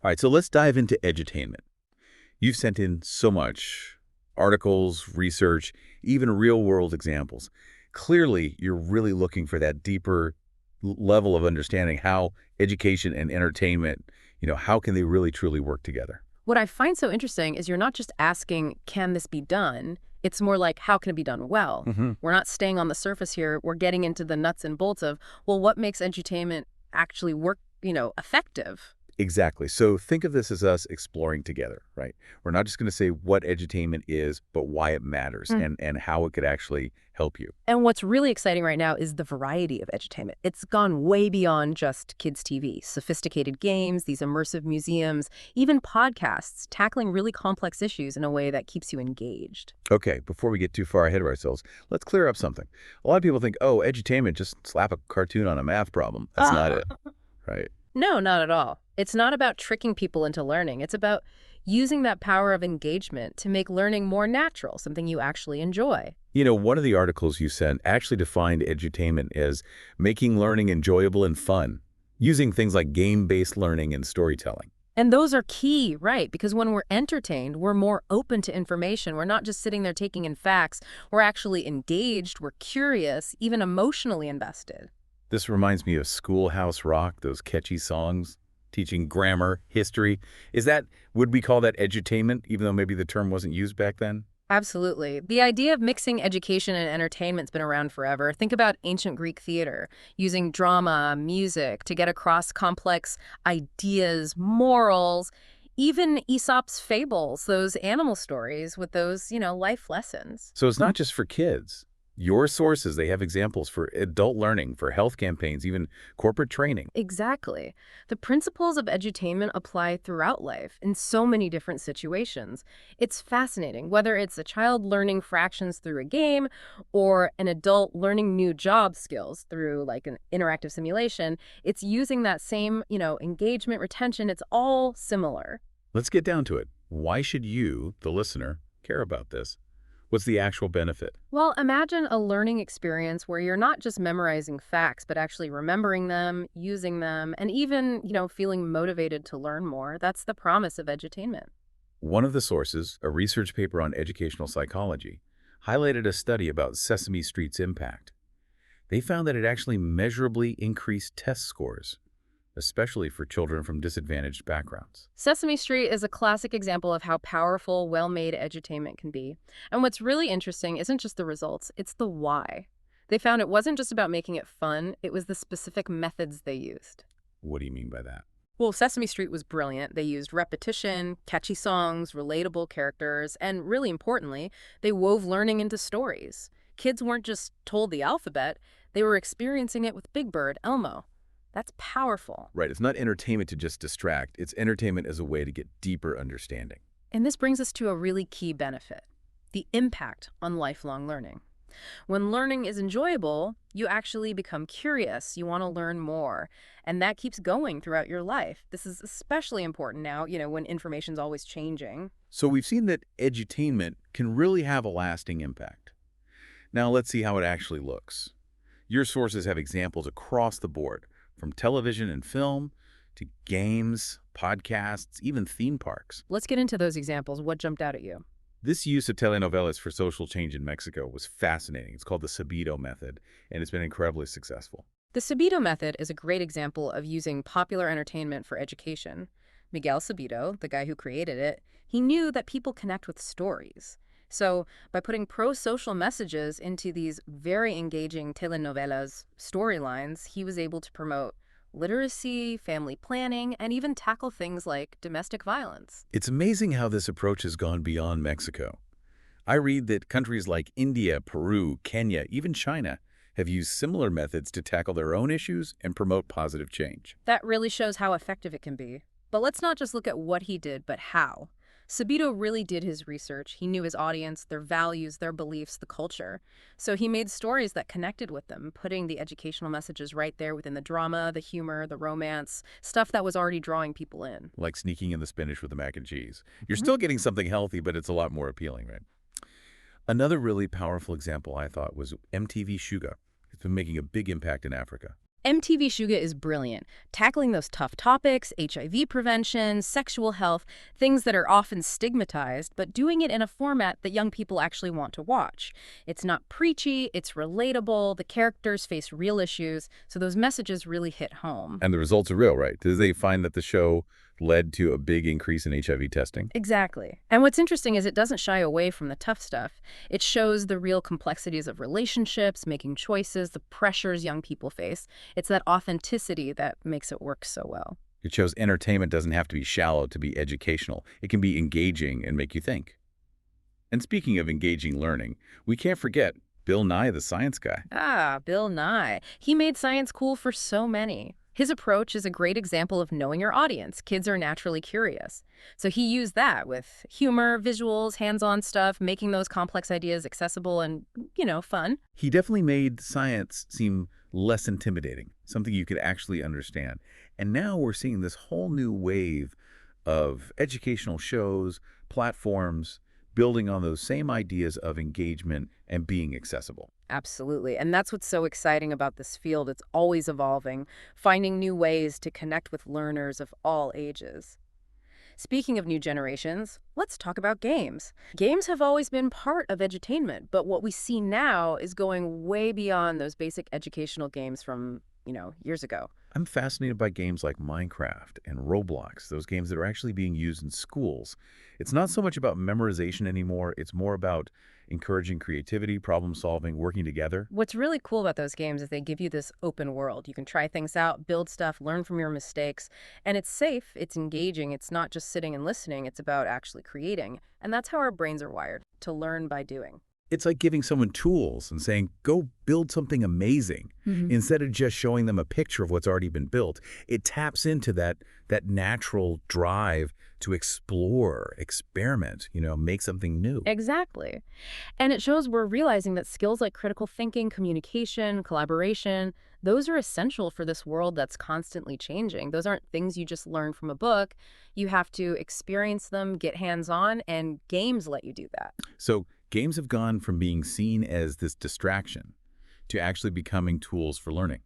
All right, so let's dive into edutainment. You've sent in so much articles, research, even real-world examples. Clearly, you're really looking for that deeper level of understanding how education and entertainment, how can they really truly work together? What I find so interesting is you're not just asking, can this be done? It's more like, how can it be done well? Hmm. We're not staying on the surface here. We're getting into the nuts and bolts of, well, what makes edutainment actually work, effective? Exactly. So think of this as us exploring together, right? We're not just going to say what edutainment is, but why it matters and how it could actually help you. And what's really exciting right now is the variety of edutainment. It's gone way beyond just kids' TV. Sophisticated games, these immersive museums, even podcasts tackling really complex issues in a way that keeps you engaged. Okay, before we get too far ahead of ourselves, let's clear up something. A lot of people think, oh, edutainment, just slap a cartoon on a math problem. That's not it, right? No, not at all. It's not about tricking people into learning. It's about using that power of engagement to make learning more natural, something you actually enjoy. One of the articles you sent actually defined edutainment as making learning enjoyable and fun, using things like game-based learning and storytelling. And those are key, right? Because when we're entertained, we're more open to information. We're not just sitting there taking in facts. We're actually engaged, we're curious, even emotionally invested. This reminds me of Schoolhouse Rock, those catchy songs, teaching grammar, history. Would we call that edutainment, even though maybe the term wasn't used back then? Absolutely. The idea of mixing education and entertainment's been around forever. Think about ancient Greek theater, using drama, music to get across complex ideas, morals, even Aesop's fables, those animal stories with those, life lessons. So it's not just for kids. Your sources, they have examples for adult learning, for health campaigns, even corporate training. Exactly. The principles of edutainment apply throughout life in so many different situations. It's fascinating, whether it's a child learning fractions through a game or an adult learning new job skills through like an interactive simulation, it's using that same, engagement, retention, it's all similar. Let's get down to it. Why should you, the listener, care about this? What's the actual benefit? Well, imagine a learning experience where you're not just memorizing facts, but actually remembering them, using them, and even, feeling motivated to learn more. That's the promise of edutainment. One of the sources, a research paper on educational psychology, highlighted a study about Sesame Street's impact. They found that it actually measurably increased test scores, especially for children from disadvantaged backgrounds. Sesame Street is a classic example of how powerful, well-made edutainment can be. And what's really interesting isn't just the results, it's the why. They found it wasn't just about making it fun, it was the specific methods they used. What do you mean by that? Well, Sesame Street was brilliant. They used repetition, catchy songs, relatable characters, and really importantly, they wove learning into stories. Kids weren't just told the alphabet, they were experiencing it with Big Bird, Elmo. That's powerful. Right, it's not entertainment to just distract. It's entertainment as a way to get deeper understanding. And this brings us to a really key benefit, the impact on lifelong learning. When learning is enjoyable, you actually become curious. You want to learn more. And that keeps going throughout your life. This is especially important now, when information's always changing. So we've seen that edutainment can really have a lasting impact. Now let's see how it actually looks. Your sources have examples across the board, from television and film to games, podcasts, even theme parks. Let's get into those examples. What jumped out at you? This use of telenovelas for social change in Mexico was fascinating. It's called the Sabito method, and it's been incredibly successful. The Sabito method is a great example of using popular entertainment for education. Miguel Sabito, the guy who created it, he knew that people connect with stories. So by putting pro-social messages into these very engaging telenovelas storylines, he was able to promote literacy, family planning, and even tackle things like domestic violence. It's amazing how this approach has gone beyond Mexico. I read that countries like India, Peru, Kenya, even China have used similar methods to tackle their own issues and promote positive change. That really shows how effective it can be. But let's not just look at what he did, but how. Sabito really did his research. He knew his audience, their values, their beliefs, the culture. So he made stories that connected with them, putting the educational messages right there within the drama, the humor, the romance, stuff that was already drawing people in. Like sneaking in the spinach with the mac and cheese. You're still getting something healthy, but it's a lot more appealing, right? Another really powerful example I thought was MTV Shuga. It's been making a big impact in Africa. MTV Shuga is brilliant, tackling those tough topics, HIV prevention, sexual health, things that are often stigmatized, but doing it in a format that young people actually want to watch. It's not preachy, it's relatable, the characters face real issues, so those messages really hit home. And the results are real, right? Did they find that the show led to a big increase in HIV testing? Exactly. And what's interesting is it doesn't shy away from the tough stuff. It shows the real complexities of relationships, making choices, the pressures young people face. It's that authenticity that makes it work so well. It shows entertainment doesn't have to be shallow to be educational. It can be engaging and make you think. And speaking of engaging learning, we can't forget Bill Nye the Science Guy. Ah, Bill Nye. He made science cool for so many. His approach is a great example of knowing your audience. Kids are naturally curious. So he used that with humor, visuals, hands-on stuff, making those complex ideas accessible and, fun. He definitely made science seem less intimidating, something you could actually understand. And now we're seeing this whole new wave of educational shows, platforms, building on those same ideas of engagement and being accessible. Absolutely. And that's what's so exciting about this field. It's always evolving, finding new ways to connect with learners of all ages. Speaking of new generations, let's talk about games. Games have always been part of edutainment, but what we see now is going way beyond those basic educational games from, years ago. I'm fascinated by games like Minecraft and Roblox, those games that are actually being used in schools. It's not so much about memorization anymore, it's more about encouraging creativity, problem solving, working together. What's really cool about those games is they give you this open world. You can try things out, build stuff, learn from your mistakes, and it's safe, it's engaging, it's not just sitting and listening, it's about actually creating. And that's how our brains are wired, to learn by doing. It's like giving someone tools and saying, go build something amazing. Instead of just showing them a picture of what's already been built. It taps into that natural drive to explore, experiment, make something new. Exactly. And it shows we're realizing that skills like critical thinking, communication, collaboration, those are essential for this world that's constantly changing. Those aren't things you just learn from a book. You have to experience them, get hands-on, and games let you do that. So games have gone from being seen as this distraction to actually becoming tools for learning.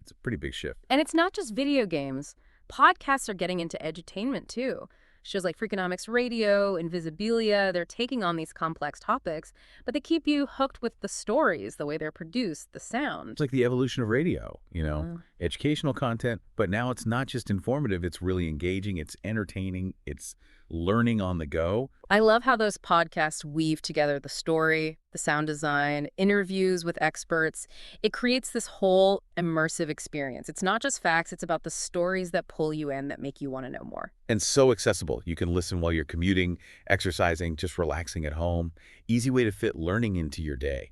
It's a pretty big shift. And it's not just video games. Podcasts are getting into edutainment too. Shows like Freakonomics Radio, Invisibilia, they're taking on these complex topics, but they keep you hooked with the stories, the way they're produced, the sound. It's like the evolution of radio, educational content, but now it's not just informative, it's really engaging, it's entertaining, it's learning on the go. I love how those podcasts weave together the story, the sound design, interviews with experts. It creates this whole immersive experience. It's not just facts, it's about the stories that pull you in, that make you want to know more. And so accessible. You can listen while you're commuting, exercising, just relaxing at home. Easy way to fit learning into your day.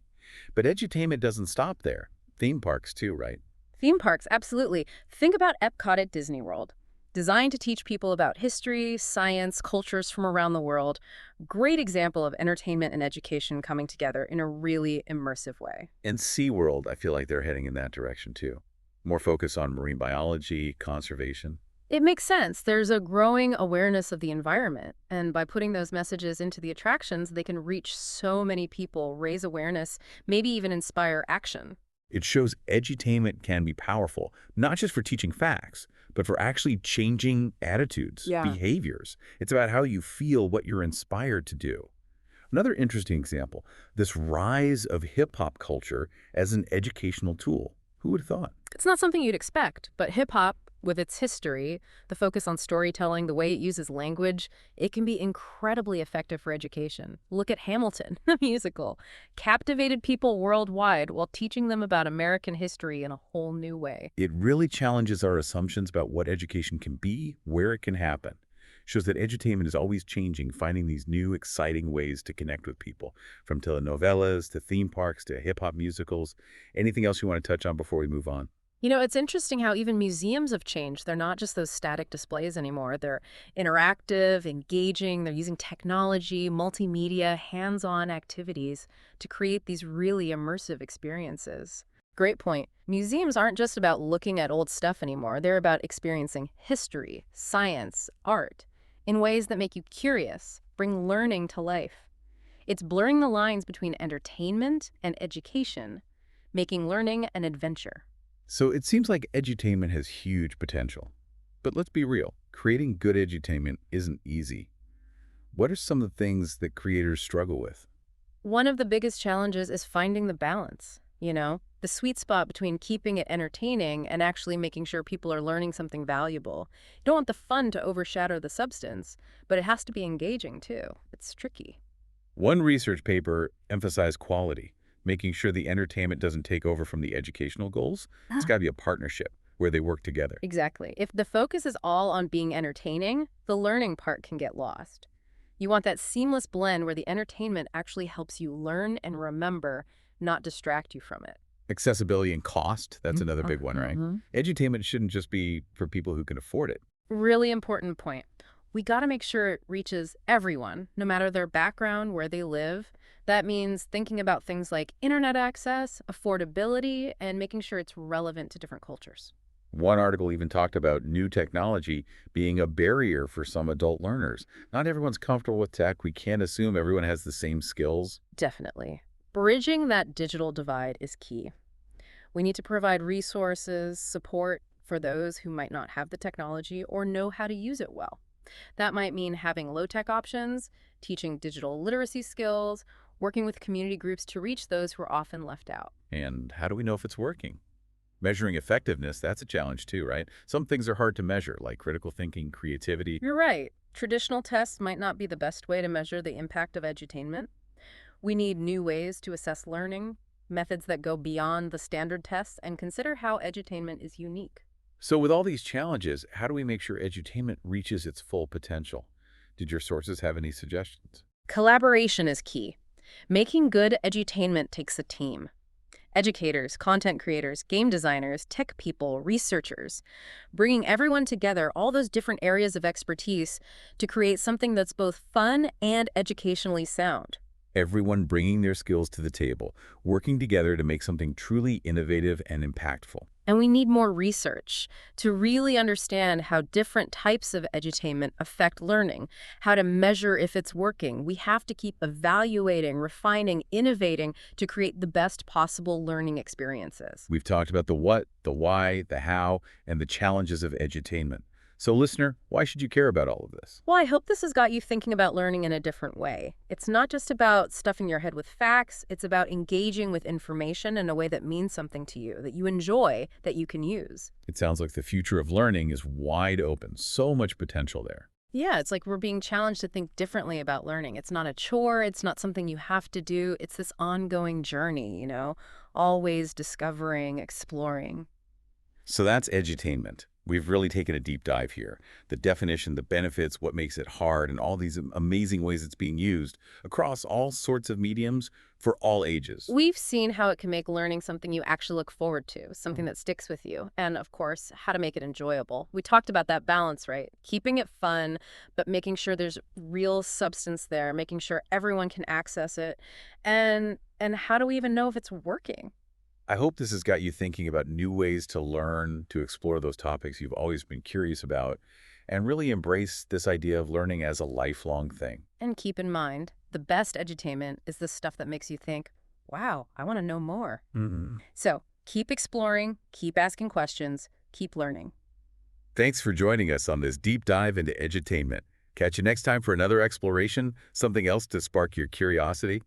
But edutainment doesn't stop there. Theme parks too, right? Theme parks, absolutely. Think about Epcot at Disney World. Designed to teach people about history, science, cultures from around the world. Great example of entertainment and education coming together in a really immersive way. And SeaWorld, I feel like they're heading in that direction too. More focus on marine biology, conservation. It makes sense. There's a growing awareness of the environment, and by putting those messages into the attractions, they can reach so many people, raise awareness, maybe even inspire action. It shows edutainment can be powerful, not just for teaching facts, but for actually changing attitudes, behaviors. It's about how you feel, what you're inspired to do. Another interesting example, this rise of hip-hop culture as an educational tool. Who would have thought? It's not something you'd expect, but hip-hop, with its history, the focus on storytelling, the way it uses language, it can be incredibly effective for education. Look at Hamilton, the musical. Captivated people worldwide while teaching them about American history in a whole new way. It really challenges our assumptions about what education can be, where it can happen. Shows that edutainment is always changing, finding these new, exciting ways to connect with people, from telenovelas to theme parks to hip-hop musicals. Anything else you want to touch on before we move on? It's interesting how even museums have changed. They're not just those static displays anymore. They're interactive, engaging, they're using technology, multimedia, hands-on activities to create these really immersive experiences. Great point. Museums aren't just about looking at old stuff anymore. They're about experiencing history, science, art, in ways that make you curious, bring learning to life. It's blurring the lines between entertainment and education, making learning an adventure. So it seems like edutainment has huge potential. But let's be real, creating good edutainment isn't easy. What are some of the things that creators struggle with? One of the biggest challenges is finding the balance, the sweet spot between keeping it entertaining and actually making sure people are learning something valuable. You don't want the fun to overshadow the substance, but it has to be engaging too. It's tricky. One research paper emphasized quality, making sure the entertainment doesn't take over from the educational goals. It's got to be a partnership where they work together. Exactly. If the focus is all on being entertaining, the learning part can get lost. You want that seamless blend where the entertainment actually helps you learn and remember, not distract you from it. Accessibility and cost, that's another big one, right? Edutainment shouldn't just be for people who can afford it. Really important point. We got to make sure it reaches everyone, no matter their background, where they live. That means thinking about things like internet access, affordability, and making sure it's relevant to different cultures. One article even talked about new technology being a barrier for some adult learners. Not everyone's comfortable with tech. We can't assume everyone has the same skills. Definitely. Bridging that digital divide is key. We need to provide resources, support for those who might not have the technology or know how to use it well. That might mean having low-tech options, teaching digital literacy skills, working with community groups to reach those who are often left out. And how do we know if it's working? Measuring effectiveness, that's a challenge too, right? Some things are hard to measure, like critical thinking, creativity. You're right. Traditional tests might not be the best way to measure the impact of edutainment. We need new ways to assess learning, methods that go beyond the standard tests, and consider how edutainment is unique. So with all these challenges, how do we make sure edutainment reaches its full potential? Did your sources have any suggestions? Collaboration is key. Making good edutainment takes a team. Educators, content creators, game designers, tech people, researchers, bringing everyone together, all those different areas of expertise to create something that's both fun and educationally sound. Everyone bringing their skills to the table, working together to make something truly innovative and impactful. And we need more research to really understand how different types of edutainment affect learning, how to measure if it's working. We have to keep evaluating, refining, innovating to create the best possible learning experiences. We've talked about the what, the why, the how, and the challenges of edutainment. So listener, why should you care about all of this? Well, I hope this has got you thinking about learning in a different way. It's not just about stuffing your head with facts, it's about engaging with information in a way that means something to you, that you enjoy, that you can use. It sounds like the future of learning is wide open. So much potential there. Yeah, it's like we're being challenged to think differently about learning. It's not a chore, it's not something you have to do. It's this ongoing journey, always discovering, exploring. So that's edutainment. We've really taken a deep dive here. The definition, the benefits, what makes it hard, and all these amazing ways it's being used across all sorts of mediums for all ages. We've seen how it can make learning something you actually look forward to, something that sticks with you, and of course, how to make it enjoyable. We talked about that balance, right? Keeping it fun, but making sure there's real substance there, making sure everyone can access it. And how do we even know if it's working? I hope this has got you thinking about new ways to learn, to explore those topics you've always been curious about, and really embrace this idea of learning as a lifelong thing. And keep in mind, the best edutainment is the stuff that makes you think, wow, I want to know more. So keep exploring, keep asking questions, keep learning. Thanks for joining us on this deep dive into edutainment. Catch you next time for another exploration, something else to spark your curiosity.